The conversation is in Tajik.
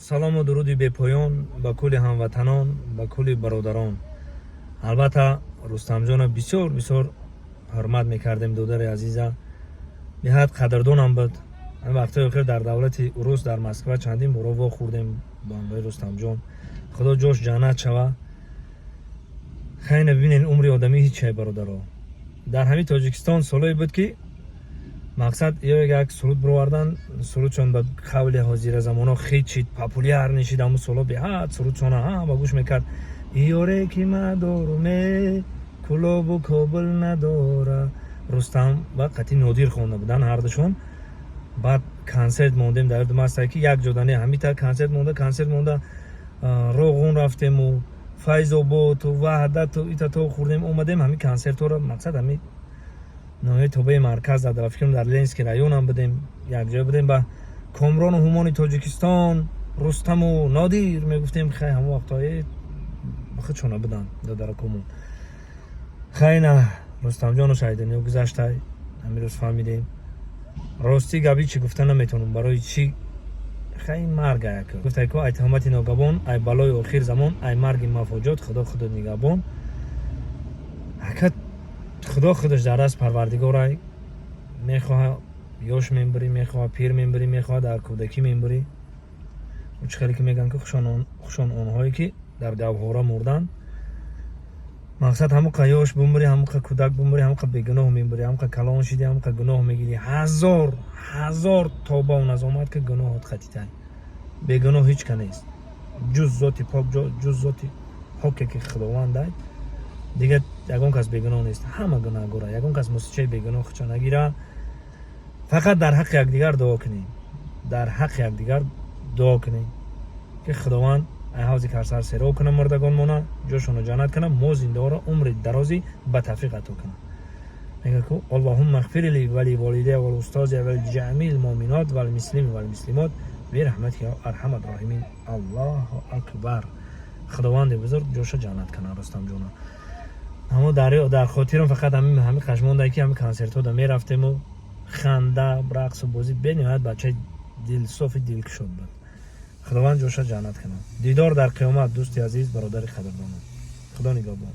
салому дуруди бепоён ба кулли ҳамватанон, ба кулли бародарон. албатта рустамҷона бисёр ҳурмат мекардем. додари азиза беҳад қадрдонам буд. вақтҳои охир дар давлати урус дар Москва чандин боро вохӯрдем ба амрои рустамҷон. худо ҷош ҷаннат шава. хайна бибинен умри одамӣ ҳеҷ чай бародаро. дар ҳамин Тоҷикистон солое буд ки мақсад як суруд бировардан, сурудшон ба қавли ҳозира замоно хечид популяр нишид. ҳамун сола беҳад сурудшона ҳама гӯш мекард. иёре ки мадоруме кулобу кобил надора. рустам ва қатъи нодир хонда буданд ҳардушон. баъд консерт мондем дар думастае ки як ҷода не, ҳамита консерт монда роғун рафтему, файзоботу, ваҳдату итато хӯрдем, омадем ҳамин консертҳоро. мақсад ҳамин ноҳияи тобаи марказ дар фикрам дар Ленинский районам будем, якҷоя будем ба комрону ҳумони Тоҷикистон Рустаму Нодир мегуфтем. хай ҳамон вақтҳое худшона буданд додаракомон. хайна рустамҷону шайдиниё гузаштай ҳамирӯз фаҳмидем. ростӣ габи чӣ гуфта наметавонам, барои чӣ хай марг аяк гуфтае ки ай тӯҳмати ногабон, ай балои охир замон, ай марги мафоҷот, худо нигабон. ҳақиқат худо худаш дар даст парвардигорай. мехоҳа ёш мебурӣ, мехоҳа пир мебурӣ, мехоҳа дар кӯдакӣ мебурӣ. чӣ хеле ки мегӯянд ки хушон онҳое ки дар гавҳора мурданд. мақсад ҳамуқа ёш бумурӣ, ҳамуқа кӯдак бумурӣ, ҳамуқа бегуноҳ мебурӣ, ҳамуқа калон шидӣ, ҳамуқа гуноҳ мегирӣ. ҳазор тоба у назомат ки гуноҳот хатитай. бегуноҳ ҳеҷ ка нест ҷуз зоти пок, ҷуз зоти поке ки худованд дай. дигар ягон кас бегуноҳ нест. ҳама гунаҳгора. ягон кас мусичаи бегуноҳ худша нагира. фақат дар ҳаққи якдигар дуо кунем. дар ҳаққи якдигар дуо кунем ки худованд ай ҳавзи кавсар сероб кунад мурдагонмона, ҷошонро ҷаннат кунад, мо зиндора умри дарози ба тавфиқ ато кунад. мегӯяд ки аллоҳумма ғфир ли ва ли волидая ва устозия ва ҷамиъил муъминот вал муслимин вал муслимот бирахматика я арҳамар роҳимин. аллоҳу акбар. худованди бузург ҷоша ҷаннат кунад рустамҷона. аммо дар хотирам фақат ҳамин қашмондае ки ҳамин консертҳода мерафтему ханда, рақсу бозӣ бениҳоят бачаи дилсофи дилкушод буд. худованд ҷоша ҷаннат кунад. дидор дар қиёмат. дӯсти азиз, бародари қадрдонам. худо нигоҳбон.